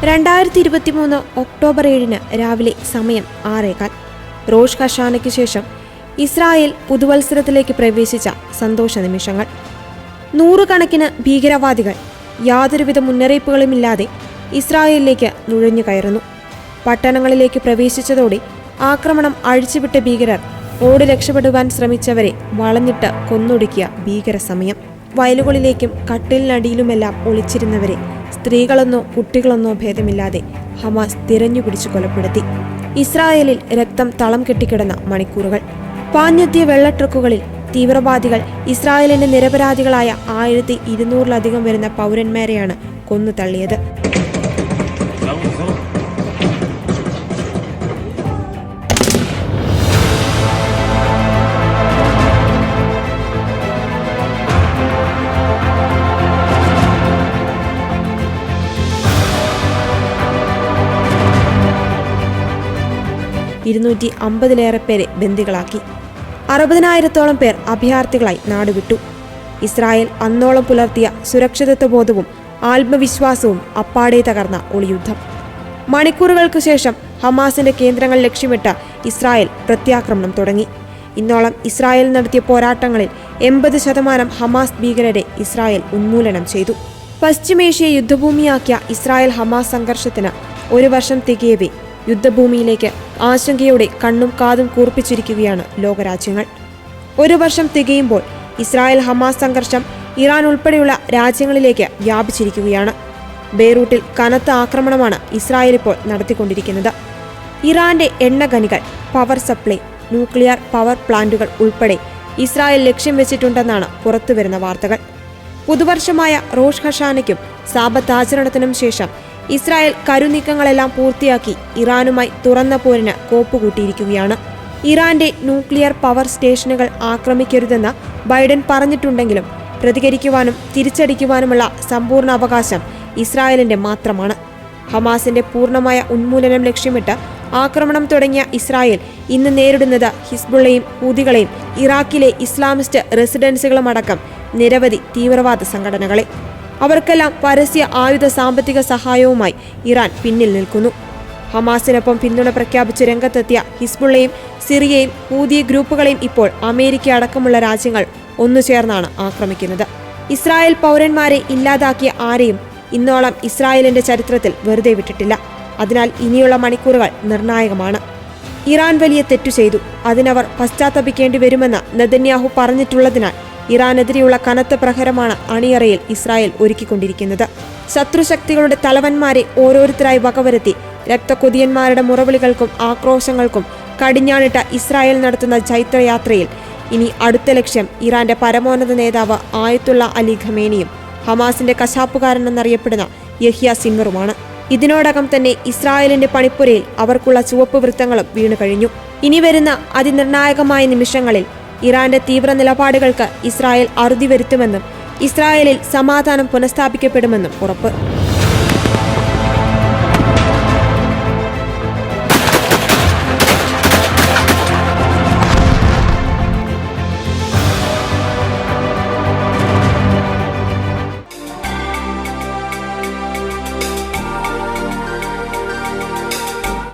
2023 October 7 രാവിലെ സമയം 6:15 റോഷ് ഹഷാനയ്ക്ക് ശേഷം ഇസ്രായേൽ പുതുവത്സരത്തിലേക്ക് പ്രവേശിച്ച സന്തോഷ നിമിഷങ്ങൾ. നൂറുകണക്കിന് ഭീകരവാദികൾ യാതൊരുവിധ മുന്നറിയിപ്പുകളുമില്ലാതെ ഇസ്രായേലിലേക്ക് നുഴഞ്ഞു കയറുന്നു. പട്ടണങ്ങളിലേക്ക് പ്രവേശിച്ചതോടെ ആക്രമണം അഴിച്ചുവിട്ട ഭീകരർ ഓടി രക്ഷപ്പെടുവാൻ ശ്രമിച്ചവരെ വളഞ്ഞിട്ട് കൊന്നൊടുക്കിയ ഭീകര സമയം. വയലുകളിലേക്കും കട്ടിലിനടിയിലുമെല്ലാം ഒളിച്ചിരുന്നവരെ സ്ത്രീകളെന്നോ കുട്ടികളെന്നോ ഭേദമില്ലാതെ ഹമാസ് തിരഞ്ഞുപിടിച്ച് കൊലപ്പെടുത്തി. ഇസ്രായേലിൽ രക്തം തളം കെട്ടിക്കിടന്ന മണിക്കൂറുകൾ. പാഞ്ഞെത്തിയ വെള്ള ട്രക്കുകളിൽ തീവ്രവാദികൾ ഇസ്രായേലിന്റെ നിരപരാധികളായ 1200-ലധികം വരുന്ന പൗരന്മാരെയാണ് കൊന്നു തള്ളിയത്. ലേറെ പേരെ ബന്ദികളാക്കി. 60,000-ഓളം പേർ അഭയാർത്ഥികളായി നാടുവിട്ടു. ഇസ്രായേൽ അന്നോളം പുലർത്തിയ സുരക്ഷിതത്വബോധവും ആത്മവിശ്വാസവും അപ്പാടെ തകർന്ന ഒളിയുദ്ധം. മണിക്കൂറുകൾക്ക് ശേഷം ഹമാസിന്റെ കേന്ദ്രങ്ങൾ ലക്ഷ്യമിട്ട് ഇസ്രായേൽ പ്രത്യാക്രമണം തുടങ്ങി. ഇന്നോളം ഇസ്രായേൽ നടത്തിയ പോരാട്ടങ്ങളിൽ 80% ഹമാസ് ഭീകരരെ ഇസ്രായേൽ ഉന്മൂലനം ചെയ്തു. പശ്ചിമേഷ്യയെ യുദ്ധഭൂമിയാക്കിയ ഇസ്രായേൽ ഹമാസ് സംഘർഷത്തിന് 1 വർഷം തികയവേ യുദ്ധഭൂമിയിലേക്ക് ആശങ്കയോടെ കണ്ണും കാതും കൂർപ്പിച്ചിരിക്കുകയാണ് ലോകരാജ്യങ്ങൾ. 1 വർഷം തികയുമ്പോൾ ഇസ്രായേൽ ഹമാസ് സംഘർഷം ഇറാൻ ഉൾപ്പെടെയുള്ള രാജ്യങ്ങളിലേക്ക് വ്യാപിച്ചിരിക്കുകയാണ്. ബെയ്റൂട്ടിൽ കനത്ത ആക്രമണമാണ് ഇസ്രായേൽ ഇപ്പോൾ നടത്തിക്കൊണ്ടിരിക്കുന്നത്. ഇറാന്റെ എണ്ണഖനികൾ, പവർ സപ്ലൈ, ന്യൂക്ലിയർ പവർ പ്ലാന്റുകൾ ഉൾപ്പെടെ ഇസ്രായേൽ ലക്ഷ്യം വെച്ചിട്ടുണ്ടെന്നാണ് പുറത്തുവരുന്ന വാർത്തകൾ. പുതുവർഷമായ റോഷ് ഹഷാനയ്ക്കും സാബത്ത് ആചരണത്തിനും ശേഷം ഇസ്രായേൽ കരുനീക്കങ്ങളെല്ലാം പൂർത്തിയാക്കി ഇറാനുമായി തുറന്ന പോരിന് കോപ്പുകൂട്ടിയിരിക്കുകയാണ്. ഇറാന്റെ ന്യൂക്ലിയർ പവർ സ്റ്റേഷനുകൾ ആക്രമിക്കരുതെന്ന് ബൈഡൻ പറഞ്ഞിട്ടുണ്ടെങ്കിലും പ്രതികരിക്കുവാനും തിരിച്ചടിക്കുവാനുമുള്ള സമ്പൂർണ്ണ അവകാശം ഇസ്രായേലിന്റെ മാത്രമാണ്. ഹമാസിന്റെ പൂർണ്ണമായ ഉന്മൂലനം ലക്ഷ്യമിട്ട് ആക്രമണം തുടങ്ങിയ ഇസ്രായേൽ ഇന്ന് നേരിടുന്നത് ഹിസ്ബുള്ളയും ഹൂതികളെയും ഇറാഖിലെ ഇസ്ലാമിസ്റ്റ് റെസിഡൻസികളുമടക്കം നിരവധി തീവ്രവാദ സംഘടനകളെ. അവർക്കെല്ലാം പരസ്യ ആയുധ സാമ്പത്തിക സഹായവുമായി ഇറാൻ പിന്നിൽ നിൽക്കുന്നു. ഹമാസിനൊപ്പം പിന്തുണ പ്രഖ്യാപിച്ച് രംഗത്തെത്തിയ ഹിസ്ബുള്ളയും സിറിയയും ഹൂതി ഗ്രൂപ്പുകളെയും ഇപ്പോൾ അമേരിക്ക അടക്കമുള്ള രാജ്യങ്ങൾ ഒന്നുചേർന്നാണ് ആക്രമിക്കുന്നത്. ഇസ്രായേൽ പൗരന്മാരെ ഇല്ലാതാക്കിയ ആരെയും ഇന്നോളം ഇസ്രായേലിന്റെ ചരിത്രത്തിൽ വെറുതെ വിട്ടിട്ടില്ല. അതിനാൽ ഇനിയുള്ള മണിക്കൂറുകൾ നിർണായകമാണ്. ഇറാൻ വലിയ തെറ്റു ചെയ്തു, അതിനവർ പശ്ചാത്തപിക്കേണ്ടി വരുമെന്ന് നെതന്യാഹു പറഞ്ഞിട്ടുള്ളതിനാൽ ഇറാനെതിരെയുള്ള കനത്ത പ്രഹരമാണ് അണിയറയിൽ ഇസ്രായേൽ ഒരുക്കിക്കൊണ്ടിരിക്കുന്നത്. ശത്രുശക്തികളുടെ തലവന്മാരെ ഓരോരുത്തരായി വകവരുത്തി രക്തക്കൊതിയന്മാരുടെ മുറവിളികൾക്കും ആക്രോശങ്ങൾക്കും കടിഞ്ഞാണിട്ട ഇസ്രായേൽ നടത്തുന്ന ചൈത്രയാത്രയിൽ ഇനി അടുത്ത ലക്ഷ്യം ഇറാന്റെ പരമോന്നത നേതാവ് ആയത്തുള്ള അലി ഖമേനിയും ഹമാസിന്റെ കശാപ്പുകാരൻ എന്നറിയപ്പെടുന്ന യഹ്യ സിൻവറുമാണ്. ഇതിനോടകം തന്നെ ഇസ്രായേലിന്റെ പണിപ്പുരയിൽ അവർക്കുള്ള ചുവപ്പ് വൃത്തങ്ങളും വീണു കഴിഞ്ഞു. ഇനി വരുന്ന അതിനിർണായകമായ നിമിഷങ്ങളിൽ ഇറാന്റെ തീവ്ര നിലപാടുകൾക്ക് ഇസ്രായേൽ അറുതി വരുത്തുമെന്നും ഇസ്രായേലിൽ സമാധാനം പുനഃസ്ഥാപിക്കപ്പെടുമെന്നും ഉറപ്പ്.